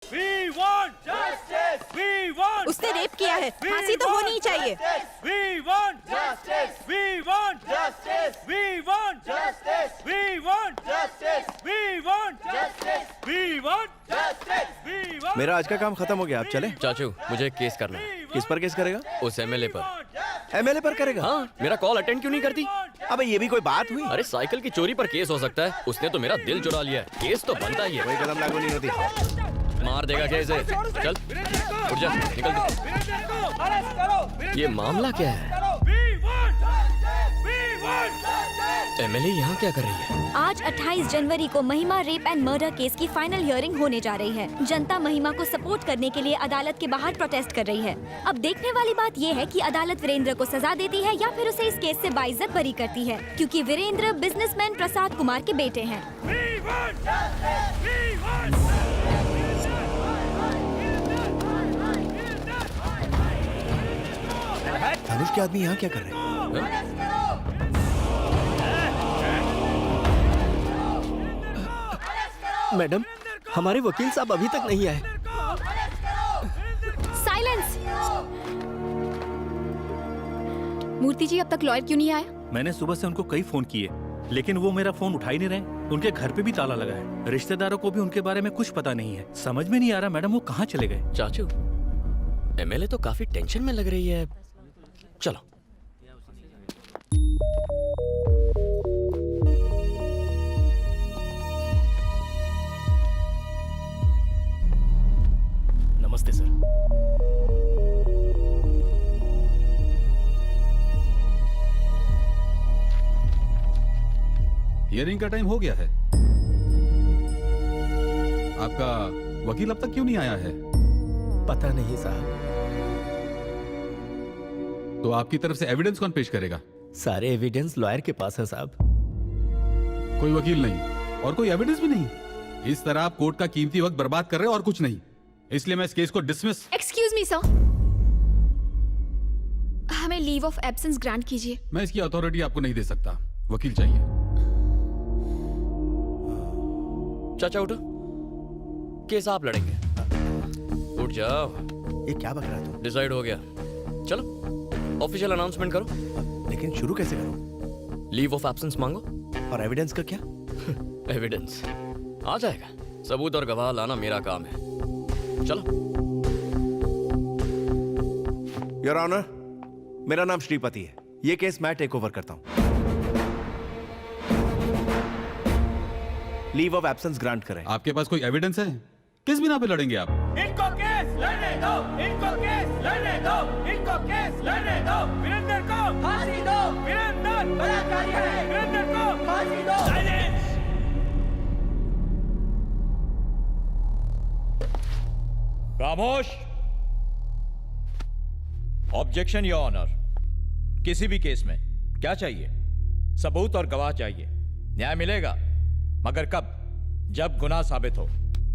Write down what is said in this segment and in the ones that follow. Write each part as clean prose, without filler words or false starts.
We want justice. We want उसने rape किया है, फांसी तो होनी ही चाहिए। We want justice. We want justice. We want justice. We want justice. We want justice. We want justice. We want। मेरा आज का काम खत्म हो गया, आप चले? चाचू, मुझे एक केस करना है। किस पर केस करेगा? उस एमएलए पर। एमएलए पर करेगा? हाँ, मेरा कॉल अटेंड क्यों नहीं करती? अबे ये भी कोई बात हुई? अरे साइकिल की चोरी पर केस हो सकता है, उसने तो मेरा दिल चुरा लिया है, केस तो बनता ही है। कोई कदम लागू नहीं होती। मार देगा क्या इसे? चल उठ जा, निकल दो। ये मामला क्या है? एमएलए यहाँ क्या कर रही है? आज 28 जनवरी को महिमा रेप एंड मर्डर केस की फाइनल हियरिंग होने जा रही है। जनता महिमा को सपोर्ट करने के लिए अदालत के बाहर प्रोटेस्ट कर रही है। अब देखने वाली बात ये है कि अदालत वीरेंद्र को सजा देती है या फिर उसे इस केस से बाइज्जत बरी करती है, क्योंकि वीरेंद्र बिजनेसमैन प्रसाद कुमार के बेटे हैं। धनुष के आदमी यहाँ क्या कर रहे हैं? मैडम, हमारे वकील साहब अभी तक नहीं आए। साइलेंस। मूर्ति जी, अब तक लॉयर क्यों नहीं आया? मैंने सुबह से उनको कई फोन किए, लेकिन वो मेरा फोन उठा ही नहीं रहे। उनके घर पे भी ताला लगा है। रिश्तेदारों को भी उनके बारे में कुछ पता नहीं है। समझ में नहीं आ रहा मैडम वो कहाँ चले गए। चाचू, एमएलए तो काफी टेंशन में लग रही है। चलो। नमस्ते सर। हियरिंग का टाइम हो गया है। आपका वकील अब तक क्यों नहीं आया है? पता नहीं साहब। तो आपकी तरफ से एविडेंस कौन पेश करेगा? सारे एविडेंस लॉयर के पास है साहब। कोई वकील नहीं और कोई एविडेंस भी नहीं। इस तरह आप कोर्ट का कीमती वक्त बर्बाद कर रहे हैं और कुछ नहीं। इसलिए मैं इस केस को डिसमिस। एक्सक्यूज मी सर, हमें लीव ऑफ एब्सेंस ग्रांट कीजिए। मैं इसकी अथॉरिटी आपको नहीं दे सकता। वकील चाहिए। चाचा उठो, केस आप लड़ेंगे। उठ जाओ। ये क्या बक रहा तू? डिसाइड हो गया। चलो ऑफिशियल अनाउंसमेंट करो। लेकिन शुरू कैसे करूं? लीव ऑफ एब्सेंस मांगो। और एविडेंस का क्या? एविडेंस आ जाएगा। सबूत और गवाह लाना मेरा काम है। चलो। योर ऑनर, मेरा नाम श्रीपति है। ये केस मैं टेक ओवर करता हूं। लीव ऑफ एब्सेंस ग्रांट करें। आपके पास कोई एविडेंस है? किस बिना पे लड़ेंगे आप? इनको केस लड़ने दो। इनको केस लड़ने दो। इनको केस लड़ने दो। वीरेंद्र को फांसी दो। वीरेंद्र बलात्कारी है। वीरेंद्र को फांसी दो। साइलेंस। खामोश। Objection your honour. किसी भी केस में क्या चाहिए? सबूत और गवाह चाहिए। न्याय मिलेगा, मगर कब? जब गुनाह साबित हो।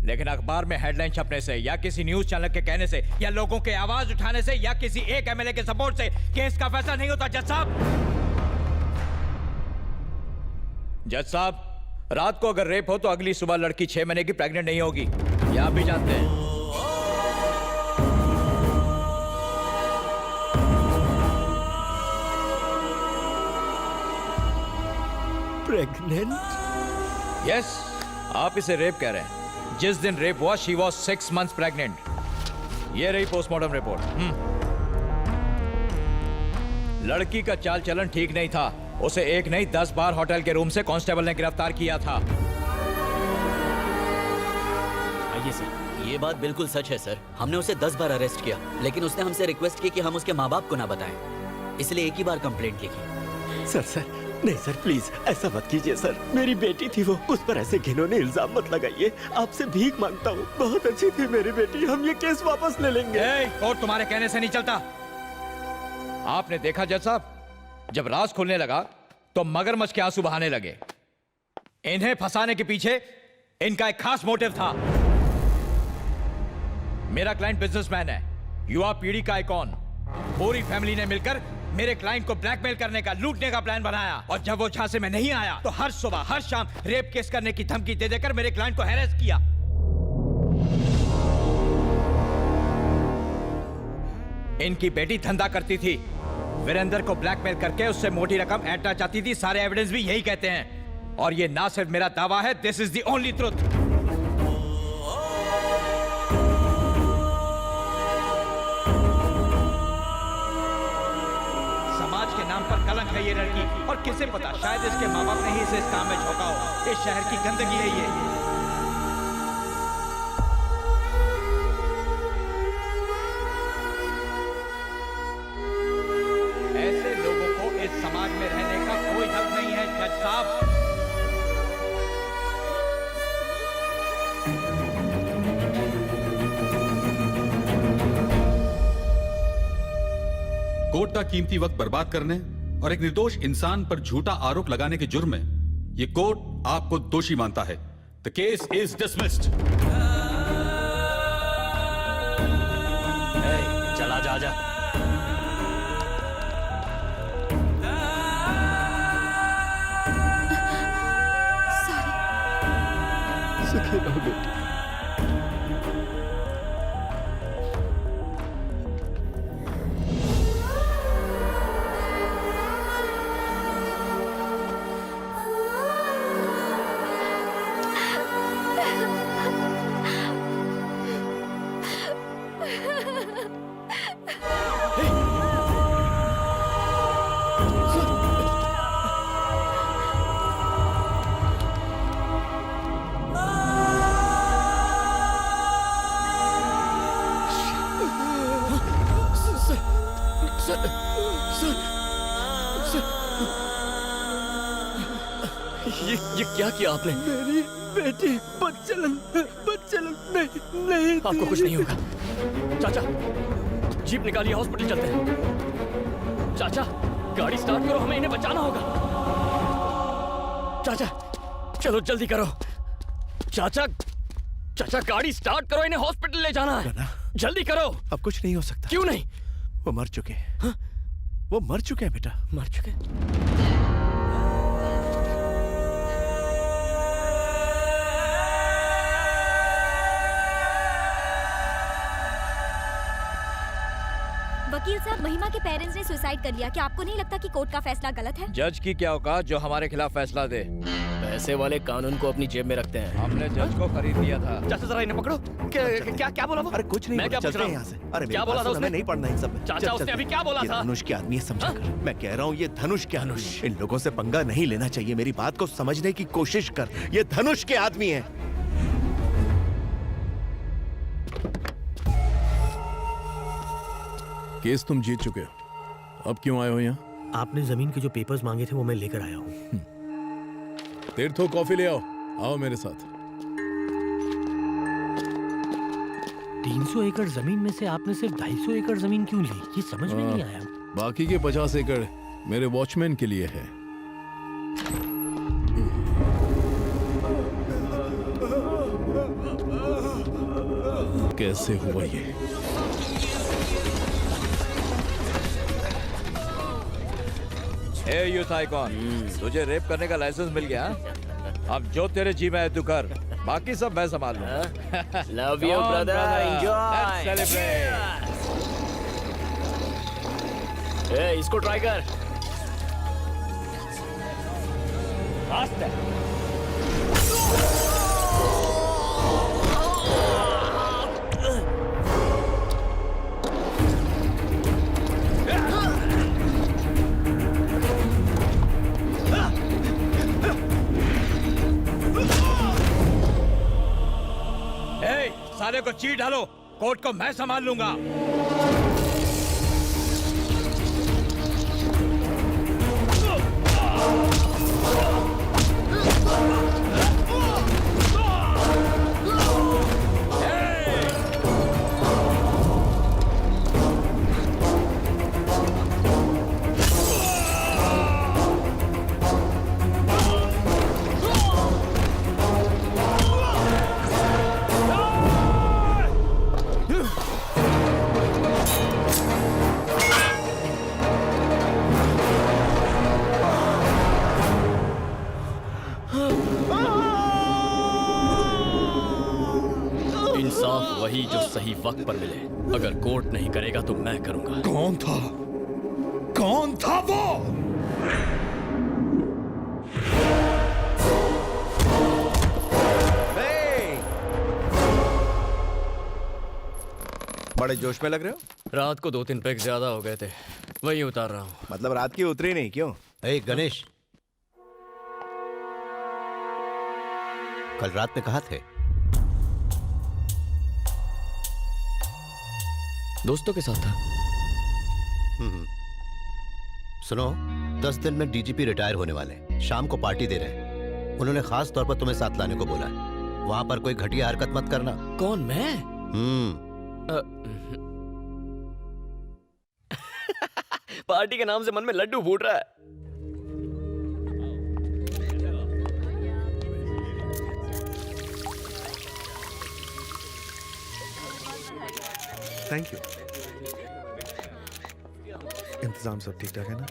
लेकिन अखबार में हेडलाइन छपने से या किसी न्यूज चैनल के कहने से या लोगों के आवाज उठाने से या किसी एक एमएलए के सपोर्ट से केस का फैसला नहीं होता। जज साहब, जज साहब, रात को अगर रेप हो तो अगली सुबह लड़की 6 महीने की प्रेग्नेंट नहीं होगी। ये आप भी जानते हैं। प्रेग्नेंट? यस, आप इसे रेप कह रहे हैं। जिस दिन रेप हुआ शी वॉज 6 months प्रेग्नेंट। ये रही पोस्टमार्टम रिपोर्ट। लड़की का चाल चलन ठीक नहीं था। उसे एक नहीं 10 बार होटल के रूम से कांस्टेबल ने गिरफ्तार किया था। आइए सर। ये बात बिल्कुल सच है सर। हमने उसे 10 बार अरेस्ट किया, लेकिन उसने हमसे रिक्वेस्ट की कि हम उसके माँ बाप को ना बताएं, इसलिए एक ही बार कंप्लेंट लिखी। सर नहीं सर, प्लीज ऐसा मत कीजिए सर। मेरी बेटी थी वो, उस पर ऐसे घिनौने इल्जाम मत लगाइए। आपसे भीख मांगता हूँ। बहुत अच्छी थी मेरी बेटी। हम ये केस वापस ले लेंगे। और तुम्हारे कहने से नहीं चलता। आपने देखा जज साहब, जब राज खुलने लगा तो मगरमच्छ के आंसू बहाने लगे। इन्हें फंसाने के पीछे इनका एक खास मोटिव था। मेरा क्लाइंट बिजनेसमैन है, युवा पीढ़ी का आइकॉन। पूरी फैमिली ने मिलकर मेरे क्लाइंट को ब्लैकमेल करने का, लूटने का प्लान बनाया। और जब वो झांसे में नहीं आया तो हर सुबह हर शाम रेप केस करने की धमकी दे देकर मेरे क्लाइंट को हैरेस किया। इनकी बेटी धंधा करती थी, वीरेंद्र को ब्लैकमेल करके उससे मोटी रकम ऐंठना चाहती थी। सारे एविडेंस भी यही कहते हैं। और ये ना सिर्फ मेरा दावा है, this is the only truth. समाज के नाम पर कलंक है ये लड़की, और किसे पता, शायद इसके माँ बाप ने ही इसे इस काम में झोंका हो। इस शहर की गंदगी है ये। ऐसे लोगों को इस समाज में रहने का कोई हक नहीं है जज साहब। कोर्ट का कीमती वक्त बर्बाद करने और एक निर्दोष इंसान पर झूठा आरोप लगाने के जुर्म में ये कोर्ट आपको दोषी मानता है। The case is dismissed. चला जा जा। सुखी रहो बेटी। ये क्या किया आपने? मेरी बेटी बदचलन नहीं आपको कुछ नहीं होगा। चाचा, जीप निकालिए, हॉस्पिटल चलते हैं। चाचा, गाड़ी स्टार्ट करो, हमें इन्हें बचाना होगा। चाचा, चलो जल्दी करो। चाचा, चाचा गाड़ी स्टार्ट करो, इन्हें हॉस्पिटल ले जाना है। जल्दी करो। अब कुछ नहीं हो सकता। क्यों नहीं? वो मर चुके हैं। वो मर चुके हैं बेटा। मर चुके? वकील साहब, महिमा के पेरेंट्स ने सुसाइड कर लिया। क्या आपको नहीं लगता कि कोर्ट का फैसला गलत है? जज की क्या औकात जो हमारे खिलाफ फैसला दे। पैसे वाले कानून को अपनी जेब में रखते हैं। हमने जज को खरीद लिया था। चाचा जरा इन्हें पकड़ो। क्या बोला वो? अरे कुछ नहीं, मैं क्या चलते पूछ हैं रहा यहाँ से। हूँ? अरे क्या बोला था उसने? नहीं पढ़ना इन सब। चाचा, उसने अभी क्या बोला था? धनुष के आदमी है, समझा कर। मैं कह रहा हूँ ये धनुष के धनुष। इन लोगों से पंगा नहीं लेना चाहिए। मेरी बात को समझने की कोशिश कर। ये धनुष के आदमी है। केस तुम जीत चुके हो, अब क्यों आए हो यहाँ? आपने जमीन के जो पेपर्स मांगे थे वो मैं लेकर आया हूँ। तीर्थो कॉफी ले आओ। आओ मेरे साथ। 300 एकड़ जमीन में से आपने सिर्फ 250 एकड़ जमीन क्यों ली? ये समझ में नहीं आया। बाकी के 50 एकड़ मेरे वॉचमैन के लिए है। कैसे हुआ ये? ए यूथ आइकॉन, तुझे रेप करने का लाइसेंस मिल गया। अब जो तेरे जी में है तू कर, बाकी सब मैं संभाल लूंगा। Love you brother, enjoy. ए, इसको ट्राई कर। साले को चीट डालो, कोर्ट को मैं संभाल लूंगा। सही वक्त पर मिले। अगर कोर्ट नहीं करेगा तो मैं करूंगा। कौन था? कौन था वो? बड़े जोश में लग रहे हो। रात को 2-3 पैक ज्यादा हो गए थे, वही उतार रहा हूँ। मतलब रात की उतरी नहीं क्यों? गणेश, कल रात में कहाँ थे? दोस्तों के साथ था। सुनो, 10 दिन में डीजीपी रिटायर होने वाले हैं। शाम को पार्टी दे रहे हैं। उन्होंने खास तौर पर तुम्हें साथ लाने को बोला है। वहां पर कोई घटिया हरकत मत करना। कौन, मैं? पार्टी के नाम से मन में लड्डू फूट रहा है। Thank you. इंतजाम सब ठीक ठाक है ना?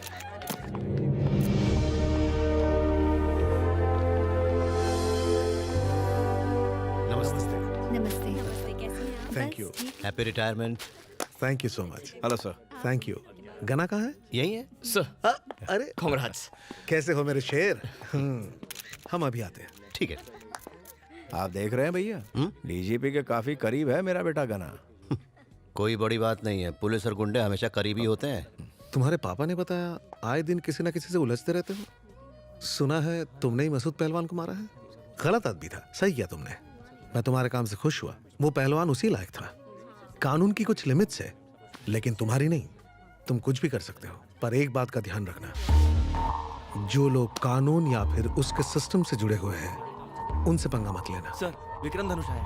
नमस्ते। नमस्ते। नमस्ते, कैसे हैं आप? Thank you. Happy retirement. Thank you so much. Hello sir. Thank you. गना कहाँ है? यही है सर। अरे कांग्रेट्स। कैसे हो मेरे शेर? हम अभी आते हैं। ठीक है। आप देख रहे हैं भैया, डीजीपी के काफी करीब है मेरा बेटा गना। कोई बड़ी बात नहीं है। पुलिस और गुंडे हमेशा करीबी होते हैं। तुम्हारे पापा ने बताया आए दिन किसी ना किसी से उलझते रहते हो। सुना है तुमने ही मसूद पहलवान को मारा है। गलत आदमी था, सही किया तुमने। मैं तुम्हारे काम से खुश हुआ। वो पहलवान उसी लायक था। कानून की कुछ लिमिट्स है, लेकिन तुम्हारी नहीं। तुम कुछ भी कर सकते हो, पर एक बात का ध्यान रखना, जो लोग कानून या फिर उसके सिस्टम से जुड़े हुए हैं उनसे पंगा मत लेना। सर, विक्रम धनुष आया।